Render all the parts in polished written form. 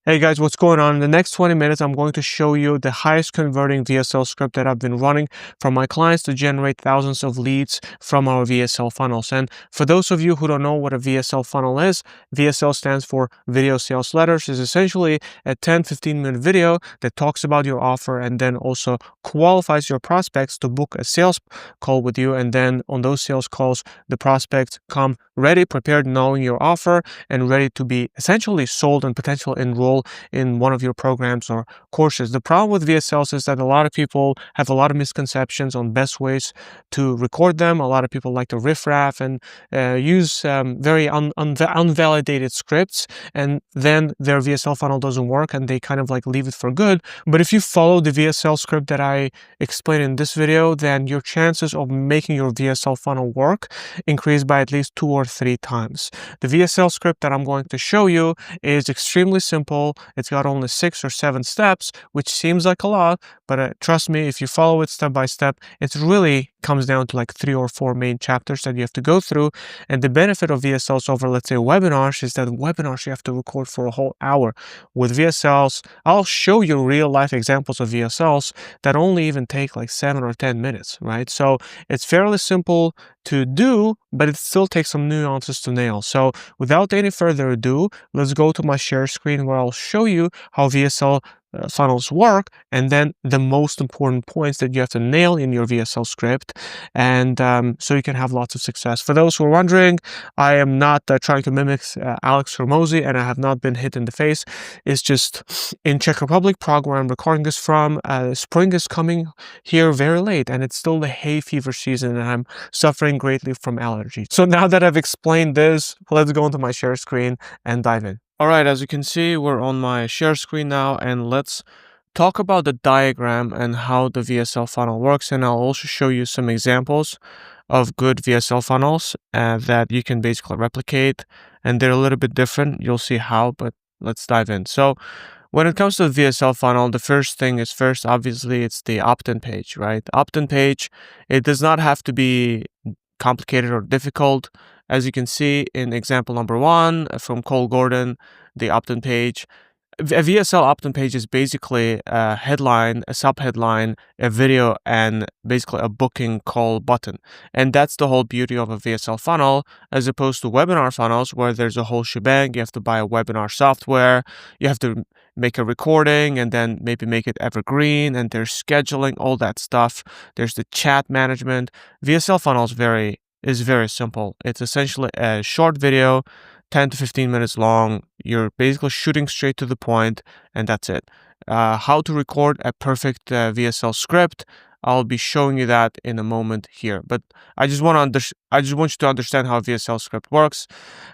Hey guys, what's going on? In the next 20 minutes, I'm going to show you the highest converting VSL script that I've been running for my clients to generate thousands of leads from our VSL funnels. And for those of you who don't know what a VSL funnel is, VSL stands for Video Sales Letters. It's essentially a 10-15 minute video that talks about your offer and then also qualifies your prospects to book a sales call with you. And then on those sales calls, the prospects come ready, prepared, knowing your offer and ready to be essentially sold and potentially enroll in one of your programs or courses. The problem with VSLs is that a lot of people have a lot of misconceptions on best ways to record them. A lot of people like to riffraff and use very unvalidated scripts, and then their VSL funnel doesn't work and they kind of like leave it for good. But if you follow the VSL script that I explained in this video, then your chances of making your VSL funnel work increase by at least 2 or 3 times. The VSL script that I'm going to show you is extremely simple. It's got only 6 or 7 steps, which seems like a lot, but trust me, if you follow it step by step, it really comes down to like 3 or 4 main chapters that you have to go through. And the benefit of VSLs over, let's say, webinars is that webinars you have to record for a whole hour. With VSLs, I'll show you real life examples of VSLs that only even take like 7 or 10 minutes, right? So it's fairly simple to do, but it still takes some nuances to nail. So without any further ado, let's go to my share screen where I'll show you how VSL funnels work, and then the most important points that you have to nail in your VSL script, and so you can have lots of success. For those who are wondering, I am not trying to mimic Alex Hormozy, and I have not been hit in the face. It's just in Czech Republic, Prague, where I'm recording this from. Spring is coming here very late, and it's still the hay fever season, and I'm suffering greatly from allergies. So now that I've explained this, let's go into my share screen and dive in. All right, as you can see, we're on my share screen now, and let's talk about the diagram and how the VSL funnel works. And I'll also show you some examples of good VSL funnels that you can basically replicate, and they're a little bit different. You'll see how, but let's dive in. So when it comes to the VSL funnel, the first thing is first, obviously, it's the opt-in page, right? Opt-in page, it does not have to be complicated or difficult. As you can see in example number 1 from Cole Gordon, the opt-in page. A VSL opt-in page is basically a headline, a subheadline, a video, and basically a booking call button. And that's the whole beauty of a VSL funnel, as opposed to webinar funnels where there's a whole shebang. You have to buy a webinar software, you have to make a recording and then maybe make it evergreen, and there's scheduling, all that stuff. There's the chat management. VSL funnel is very simple. It's essentially a short video, 10 to 15 minutes long. You're basically shooting straight to the point, and that's it. How to record a perfect VSL script, I'll be showing you that in a moment here. But I just want you to understand how a VSL script works,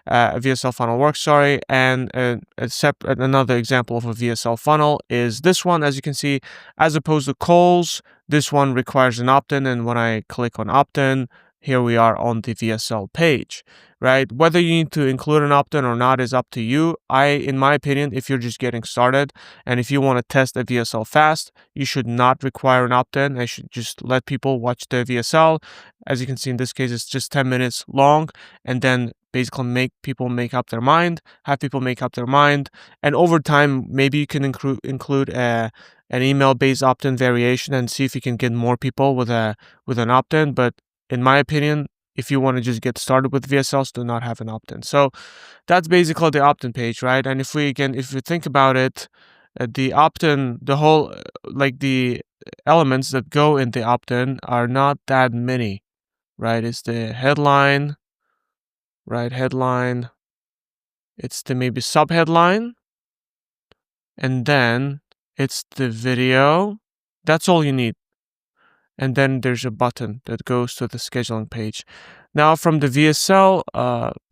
a VSL funnel works. Sorry, and another example of a VSL funnel is this one. As you can see, as opposed to Cole's, this one requires an opt-in, and when I click on opt-in, here we are on the VSL page, right? Whether you need to include an opt-in or not is up to you. In my opinion, if you're just getting started and if you want to test a VSL fast, you should not require an opt-in. I should just let people watch the VSL. As you can see, in this case, it's just 10 minutes long, and then basically have people make up their mind, and over time, maybe you can include an email-based opt-in variation and see if you can get more people with an opt-in. But in my opinion, if you want to just get started with VSLs, do not have an opt-in. So that's basically the opt-in page, right? And if we think about it, the opt-in, the elements that go in the opt-in are not that many, right? It's the headline, right? Headline. It's the maybe subheadline, and then it's the video. That's all you need. And then there's a button that goes to the scheduling page. Now from the VSL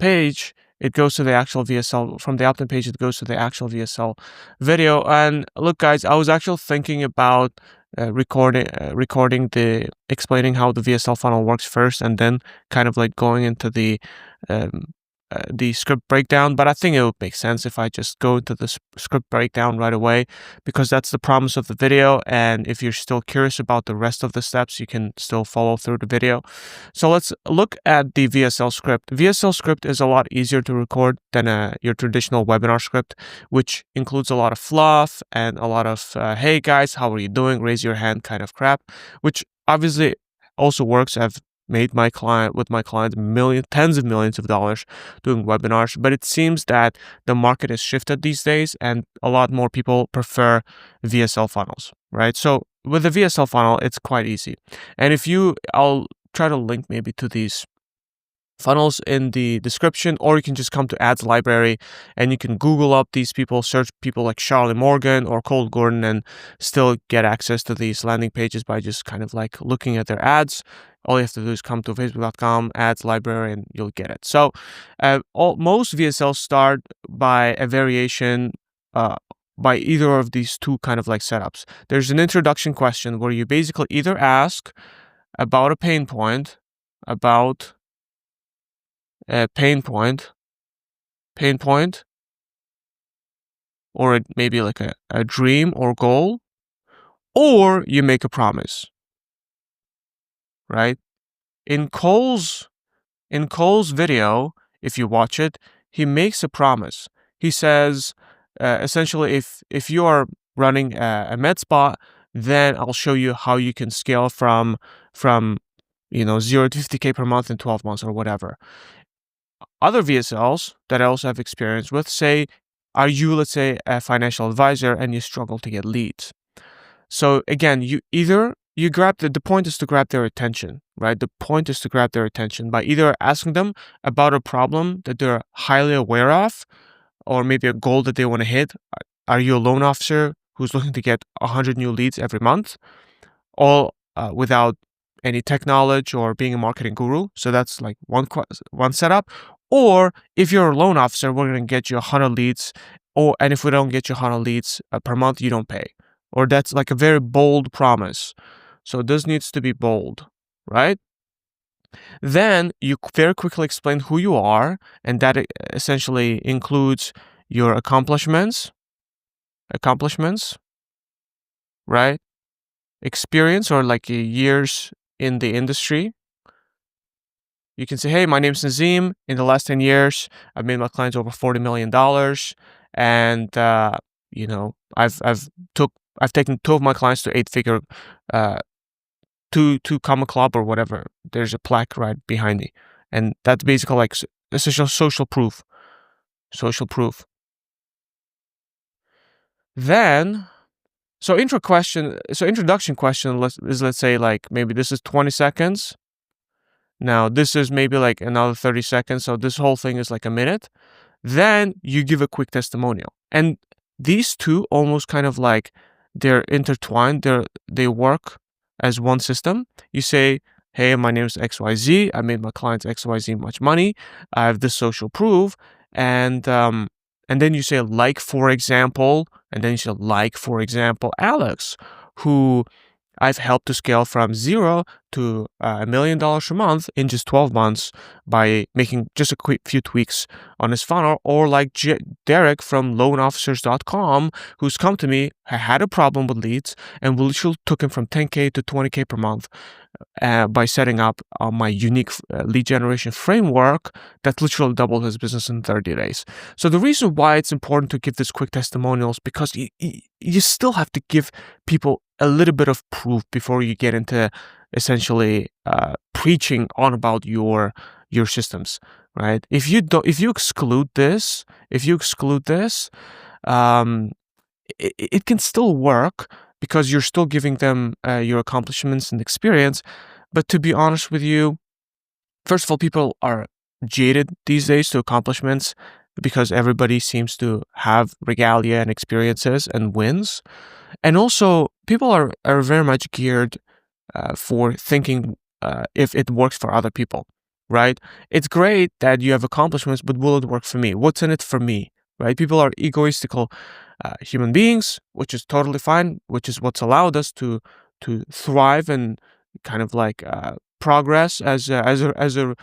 page, it goes to the actual VSL. From the opt-in page, it goes to the actual VSL video. And look, guys, I was actually thinking about explaining how the VSL funnel works first, and then kind of like going into the the script breakdown, but I think it would make sense if I just go into the script breakdown right away, because that's the promise of the video. And if you're still curious about the rest of the steps, you can still follow through the video. So let's look at the VSL script. VSL script is a lot easier to record than your traditional webinar script, which includes a lot of fluff and a lot of, hey guys, how are you doing? Raise your hand kind of crap, which obviously also works. I've made my client tens of millions of dollars doing webinars, but it seems that the market has shifted these days and a lot more people prefer VSL funnels, right? So with the VSL funnel, it's quite easy. And I'll try to link maybe to these funnels in the description, or you can just come to ads library and you can Google up these people, search people like Charlie Morgan or Cole Gordon, and still get access to these landing pages by just kind of like looking at their ads. All you have to do is come to facebook.com ads library and you'll get it. So most VSLs start by a variation by either of these two kind of like setups. There's an introduction question where you basically either ask about a pain point, or maybe like a dream or goal, or you make a promise, right? In Cole's video, if you watch it, he makes a promise. He says, essentially, if you are running a med spa, then I'll show you how you can scale from 0 to 50K per month in 12 months or whatever. Other VSLs that I also have experience with say, are you, let's say, a financial advisor and you struggle to get leads? So again, the point is to grab their attention, right? The point is to grab their attention by either asking them about a problem that they're highly aware of, or maybe a goal that they want to hit. Are you a loan officer who's looking to get 100 new leads every month, all without any tech knowledge or being a marketing guru? So that's like one setup. Or if you're a loan officer, we're going to get you 100 leads, and if we don't get you 100 leads per month, you don't pay. Or that's like a very bold promise. So this needs to be bold, right? Then you very quickly explain who you are, and that essentially includes your accomplishments, right? Experience, or like years in the industry. You can say, hey, my name's Nazim. In the last 10 years, I've made my clients over $40 million. And, I've taken 2 of my clients to 8-figure, to Comma Club or whatever. There's a plaque right behind me. And that's basically like essential social proof. Then, introduction question is, let's say, like, maybe this is 20 seconds. Now, this is maybe like another 30 seconds. So this whole thing is like a minute. Then you give a quick testimonial. And these two almost kind of like they're intertwined. They work as one system. You say, hey, my name is XYZ. I made my clients XYZ much money. I have this social proof. And then you say, like, for example, Alex, who I've helped to scale from 0 to $1 million a month in just 12 months by making just a quick few tweaks on his funnel. Or like Derek from loanofficers.com, who's come to me, had a problem with leads, and literally took him from 10K to 20K per month by setting up my unique lead generation framework that literally doubled his business in 30 days. So the reason why it's important to give this quick testimonials, because you still have to give people a little bit of proof before you get into essentially preaching on about your systems, right? If you exclude this, it can still work because you're still giving them your accomplishments and experience. But to be honest with you, first of all, people are jaded these days to accomplishments because everybody seems to have regalia and experiences and wins. And also, people are very much geared for thinking if it works for other people, right? It's great that you have accomplishments, but will it work for me? What's in it for me, right? People are egoistical human beings, which is totally fine, which is what's allowed us to thrive and kind of like progress as a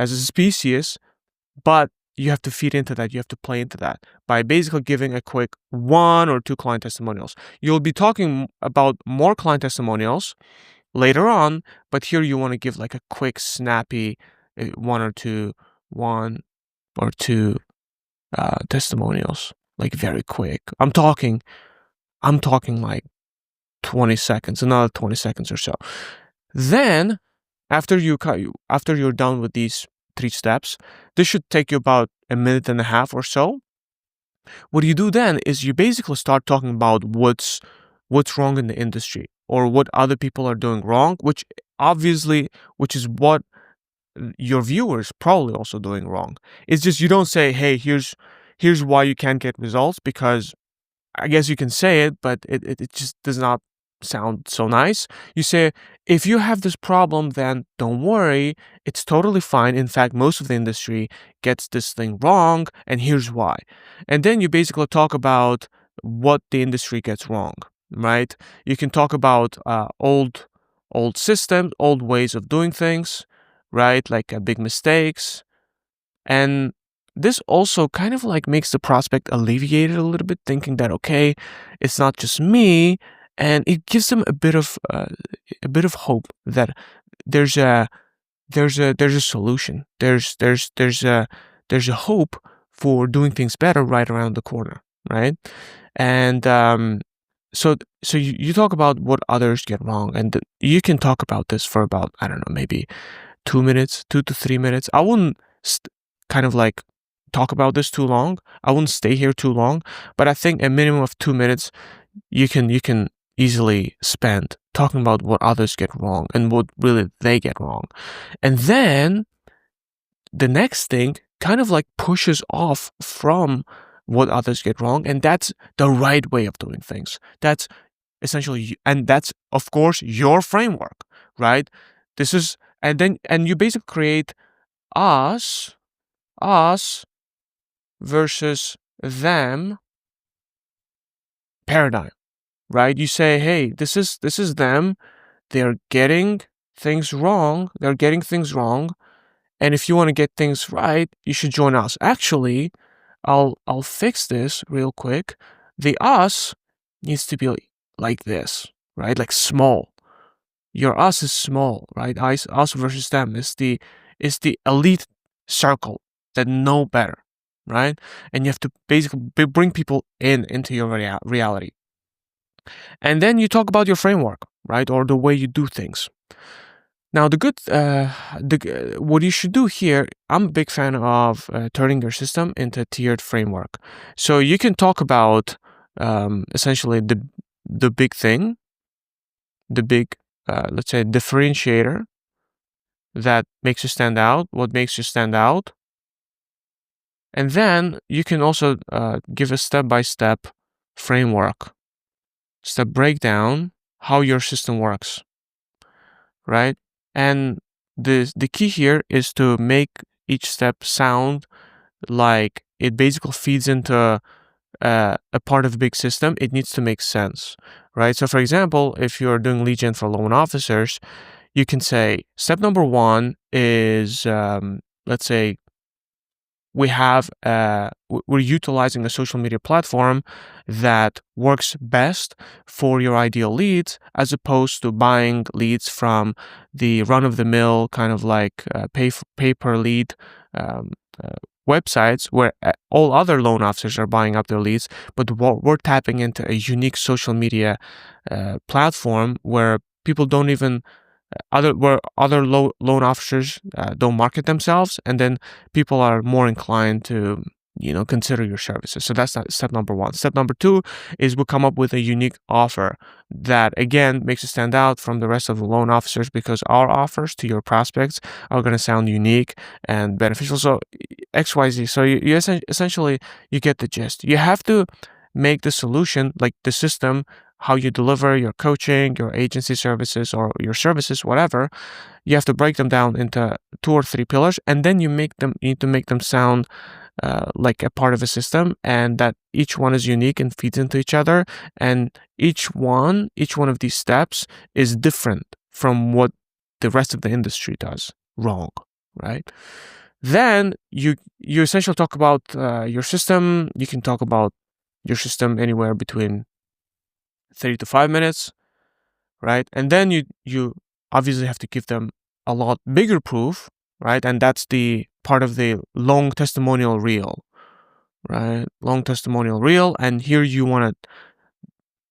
species. But you have to feed into that. You have to play into that by basically giving a quick 1 or 2 client testimonials. You'll be talking about more client testimonials later on, but here you want to give like a quick, snappy one or two testimonials, like very quick. I'm talking like 20 seconds, another 20 seconds or so. Then after you're done with these 3 steps, this should take you about a minute and a half or so. What you do then is you basically start talking about what's wrong in the industry or what other people are doing wrong, which is what your viewers probably also doing wrong. It's just you don't say, hey, here's why you can't get results, because I guess you can say it, but it just does not sound so nice. You say, if you have this problem, then don't worry, it's totally fine. In fact, most of the industry gets this thing wrong, and here's why. And then you basically talk about what the industry gets wrong, right? You can talk about old systems, old ways of doing things, right? Like big mistakes. And this also kind of like makes the prospect alleviated a little bit, thinking that, okay, it's not just me, and it gives them a bit of hope that there's a solution. There's a hope for doing things better right around the corner, right? And so you talk about what others get wrong, and you can talk about this for about, I don't know, maybe 2 minutes, 2 to 3 minutes. I wouldn't kind of like talk about this too long. I wouldn't stay here too long, but I think a minimum of 2 minutes you can easily spend talking about what others get wrong and what really they get wrong. And then the next thing kind of like pushes off from what others get wrong, and that's the right way of doing things. That's essentially, and that's of course your framework, right? This is, and you basically create us versus them paradigm, right? You say, hey, this is them. They're getting things wrong. And if you want to get things right, you should join us. Actually, I'll fix this real quick. The us needs to be like this, right? Like small. Your us is small, right? Us versus them is the elite circle that know better, right? And you have to basically bring people into your reality. And then you talk about your framework, right? Or the way you do things. Now, what you should do here, I'm a big fan of turning your system into a tiered framework. So you can talk about essentially the big thing, the big, let's say, differentiator that makes you stand out, what makes you stand out. And then you can also give a step-by-step framework, step breakdown, how your system works, right? And the key here is to make each step sound like it basically feeds into a part of a big system. It needs to make sense, right? So for example, if you're doing lead gen for loan officers, you can say step number 1 is, let's say, we're utilizing a social media platform that works best for your ideal leads, as opposed to buying leads from the run-of-the-mill kind of like pay per lead websites where all other loan officers are buying up their leads. But we're tapping into a unique social media platform where people don't even other loan officers don't market themselves, and then people are more inclined to consider your services. So that's step number 1. Step number 2 is we'll come up with a unique offer that again makes it stand out from the rest of the loan officers, because our offers to your prospects are going to sound unique and beneficial. So XYZ. So you essentially you get the gist. You have to make the solution, like the system, how you deliver your coaching, your agency services, or your services, whatever. You have to break them down into 2 or 3 pillars, and then you need to make them sound like a part of a system, and that each one is unique and feeds into each other, and each one of these steps is different from what the rest of the industry does wrong, right? Then you essentially talk about your system. You can talk about your system anywhere between 3 to 5 minutes, right? And then you obviously have to give them a lot bigger proof, right? And that's the part of the long testimonial reel, right? Long testimonial reel. And here you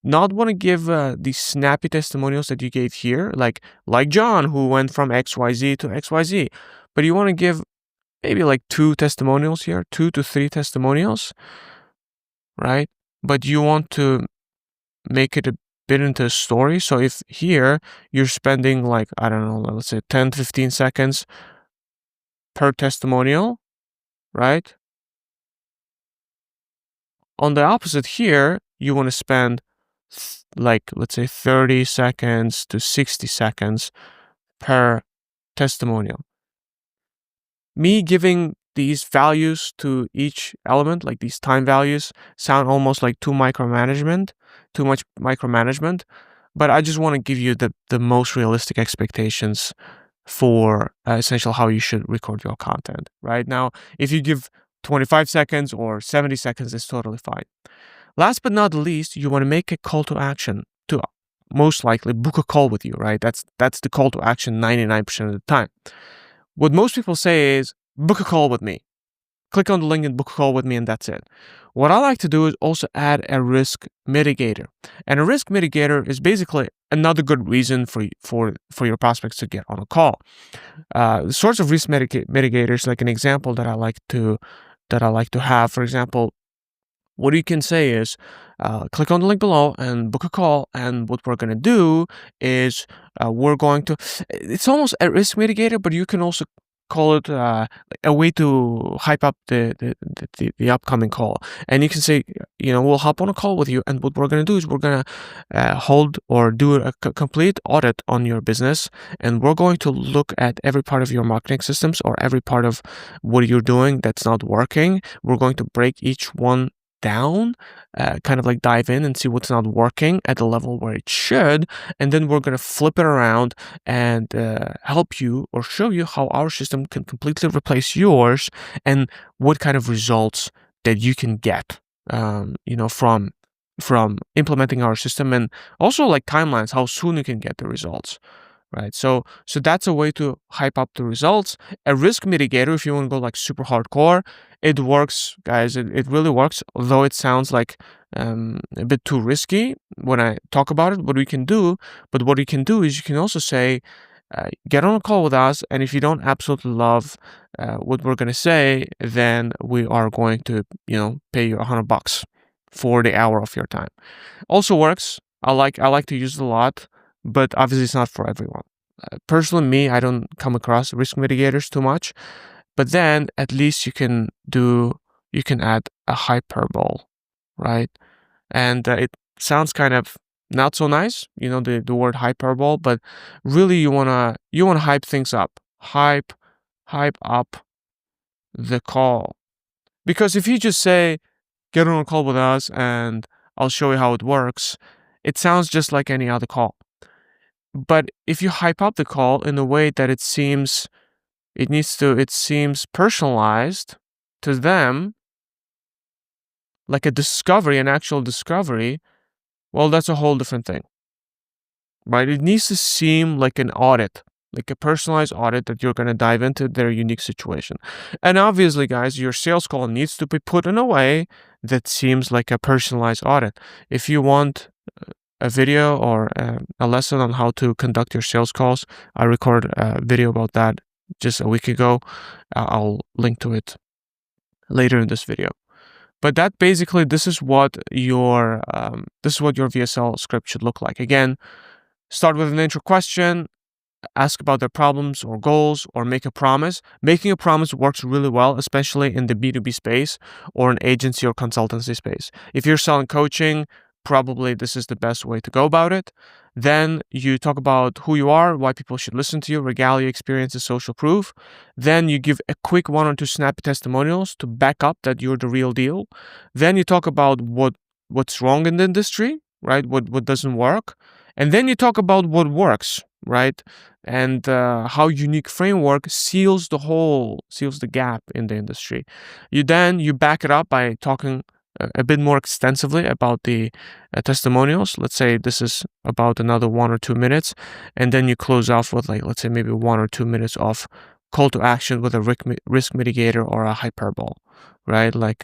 not want to give these snappy testimonials that you gave here, like John, who went from XYZ to XYZ, but you want to give maybe like 2 testimonials here, 2 to 3 testimonials, right? But you want to make it a bit into a story. So if here you're spending like, I don't know, let's say 10, 15 seconds per testimonial, right? On the opposite here, you want to spend like, let's say 30 seconds to 60 seconds per testimonial. Me giving these values to each element, like these time values, sound almost like too much micromanagement, but I just want to give you the most realistic expectations for essential how you should record your content. Right now, if you give 25 seconds or 70 seconds, it's totally fine. Last but not least, you want to make a call to action to most likely book a call with you, right? That's the call to action 99% of the time. What most people say is book a call with me. Click on the link and book a call with me, and that's it. What I like to do is also add a risk mitigator. And a risk mitigator is basically another good reason for your prospects to get on a call. The sorts of risk mitigators, like an example that I like to have, for example, what you can say is click on the link below and book a call. And what we're going to do is it's almost a risk mitigator, but you can also call it a way to hype up the upcoming call. And you can say, we'll hop on a call with you. And what we're going to do is we're going to hold or do a complete audit on your business. And we're going to look at every part of your marketing systems or every part of what you're doing that's not working. We're going to break each one down, kind of like dive in and see what's not working at the level where it should, and then we're going to flip it around and help you or show you how our system can completely replace yours and what kind of results that you can get from implementing our system, and also like timelines, how soon you can get the results. Right. So that's a way to hype up the results. A risk mitigator, if you want to go like super hardcore, it works, guys. It really works, although it sounds like a bit too risky when I talk about it. What you can do is you can also say, get on a call with us, and if you don't absolutely love what we're going to say, then we are going to, pay you $100 for the hour of your time. Also works. I like to use it a lot, but obviously it's not for everyone. Personally, me, I don't come across risk mitigators too much, but then at least you can add a hyperbole, right? And it sounds kind of not so nice, the word hyperbole, but really you wanna hype things up, hype up the call, because if you just say, get on a call with us and I'll show you how it works, it sounds just like any other call. But if you hype up the call in a way that it seems personalized to them, like an actual discovery, well, that's a whole different thing, right? It needs to seem like an audit, like a personalized audit that you're going to dive into their unique situation. And obviously, guys, your sales call needs to be put in a way that seems like a personalized audit. If you want a video or a lesson on how to conduct your sales calls, I recorded a video about that just a week ago. I'll link to it later in this video. But that basically, this is what your VSL script should look like. Again, start with an intro question, ask about their problems or goals, or make a promise. Making a promise works really well, especially in the B2B space or an agency or consultancy space. If you're selling coaching, probably this is the best way to go about it. Then you talk about who you are, why people should listen to you, regalia, experiences, social proof. Then you give a quick 1 or 2 snappy testimonials to back up that you're the real deal. Then you talk about what's wrong in the industry, right? What doesn't work. And then you talk about what works, right? And how unique framework seals the gap in the industry. You back it up by talking a bit more extensively about the testimonials. Let's say this is about another 1 or 2 minutes, and then you close off with, like, let's say maybe 1 or 2 minutes of call to action with a risk mitigator or a hyperbole, right? Like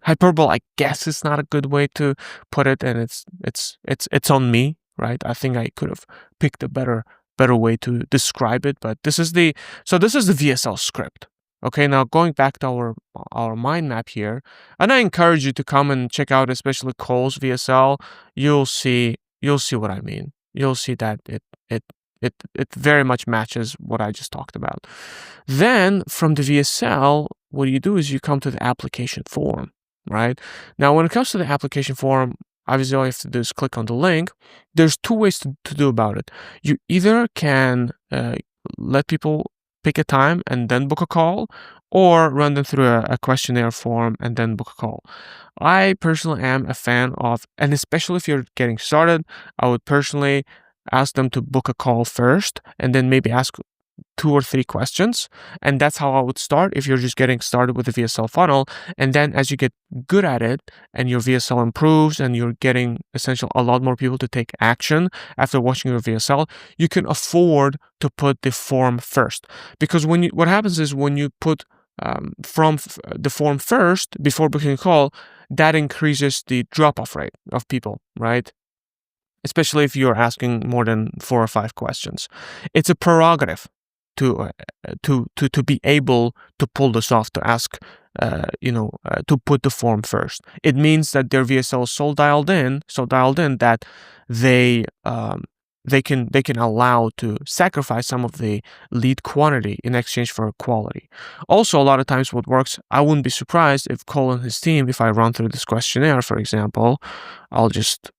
hyperbole, I guess, is not a good way to put it, and it's on me, right? I think I could have picked a better way to describe it, but this is the VSL script. Okay, now going back to our mind map here, and I encourage you to come and check out, especially Cole's VSL. You'll see what I mean. You'll see that it very much matches what I just talked about. Then from the VSL, what you do is you come to the application form, right? Now, when it comes to the application form, obviously all you have to do is click on the link. There's two ways to do about it. You either can let people pick a time and then book a call, or run them through a questionnaire form and then book a call. I personally am a fan of, and especially if you're getting started, I would personally ask them to book a call first and then maybe ask 2 or 3 questions. And that's how I would start if you're just getting started with the VSL funnel. And then as you get good at it and your VSL improves and you're getting essentially a lot more people to take action after watching your VSL, you can afford to put the form first. Because what happens is when you put the form first before booking a call, that increases the drop-off rate of people, right? Especially if you're asking more than 4 or 5 questions. It's a prerogative to be able to pull this off, to ask, to put the form first. It means that their VSL is so dialed in that they can allow to sacrifice some of the lead quantity in exchange for quality. Also, a lot of times what works, I wouldn't be surprised if Cole and his team, if I run through this questionnaire, for example, I'll just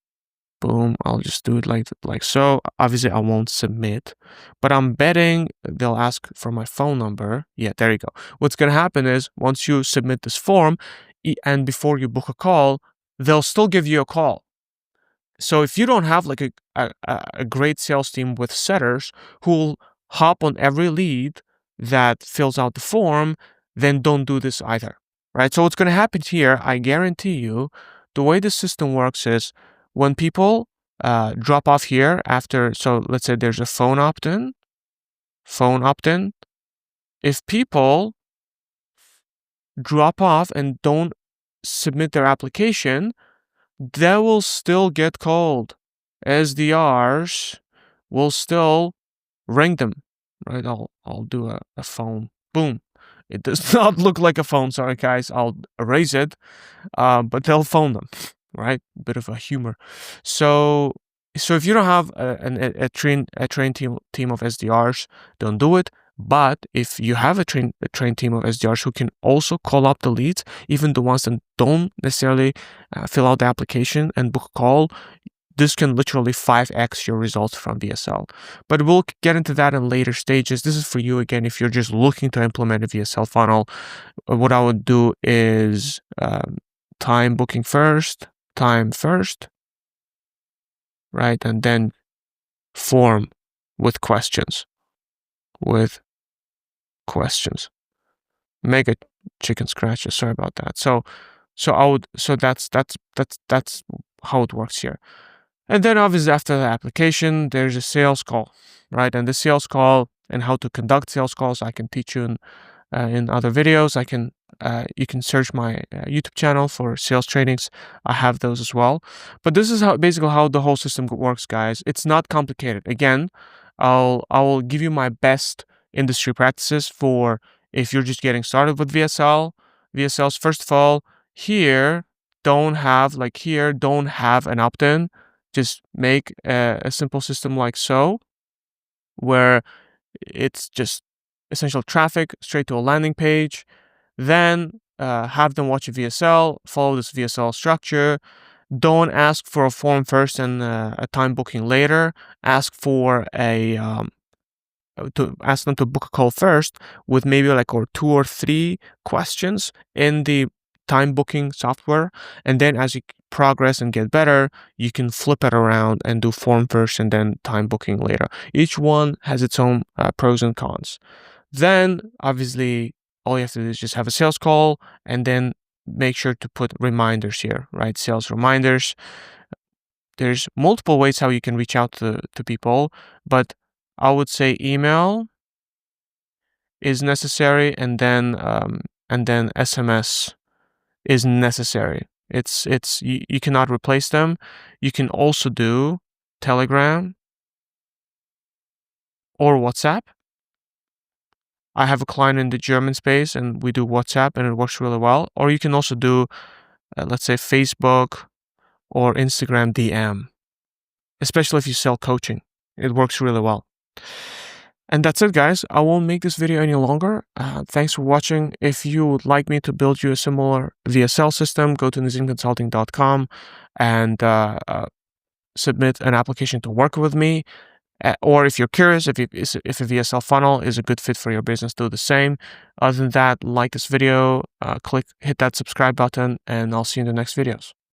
do it like so. Obviously, I won't submit, but I'm betting they'll ask for my phone number. Yeah, there you go. What's going to happen is once you submit this form and before you book a call, they'll still give you a call. So if you don't have like a great sales team with setters who'll hop on every lead that fills out the form, then don't do this either, right? So what's going to happen here, I guarantee you, the way the system works is when people drop off here after, so let's say there's a phone opt-in, if people drop off and don't submit their application, they will still get called. SDRs will still ring them, right? I'll do a phone. Boom. It does not look like a phone. Sorry, guys. I'll erase it. But they'll phone them, right? Bit of a humor. So if you don't have a trained team of SDRs, don't do it. But if you have a trained team of SDRs who can also call up the leads, even the ones that don't necessarily fill out the application and book a call, this can literally 5x your results from VSL. But we'll get into that in later stages. This is for you, again, if you're just looking to implement a VSL funnel. What I would do is time first, right? And then form with questions. Mega chicken scratches. Sorry about that. So that's how it works here. And then obviously after the application, there's a sales call, right? And the sales call and how to conduct sales calls, I can teach you in other videos. You can search my YouTube channel for sales trainings. I have those as well. But this is basically how the whole system works, guys. It's not complicated. Again, I will give you my best industry practices for if you're just getting started with VSLs. First of all, here don't have an opt-in. Just make a simple system like so, where it's just essential traffic straight to a landing page. Then have them watch a VSL, follow this VSL structure. Don't ask for a form first and a time booking later. Ask for ask them to book a call first with maybe like 2 or 3 questions in the time booking software, and then as progress and get better, you can flip it around and do form first and then time booking later. Each one has its own pros and cons. Then, obviously, all you have to do is just have a sales call and then make sure to put reminders here, right? Sales reminders. There's multiple ways how you can reach out to people, but I would say email is necessary, and then SMS is necessary. You cannot replace them. You can also do Telegram or WhatsApp. I have a client in the German space and we do WhatsApp and it works really well. Or you can also do, let's say, Facebook or Instagram DM, especially if you sell coaching. It works really well. And that's it, guys. I won't make this video any longer. Thanks for watching. If you would like me to build you a similar VSL system, go to nazimconsulting.com and submit an application to work with me. Or if you're curious if a VSL funnel is a good fit for your business, do the same. Other than that, like this video, hit that subscribe button, and I'll see you in the next videos.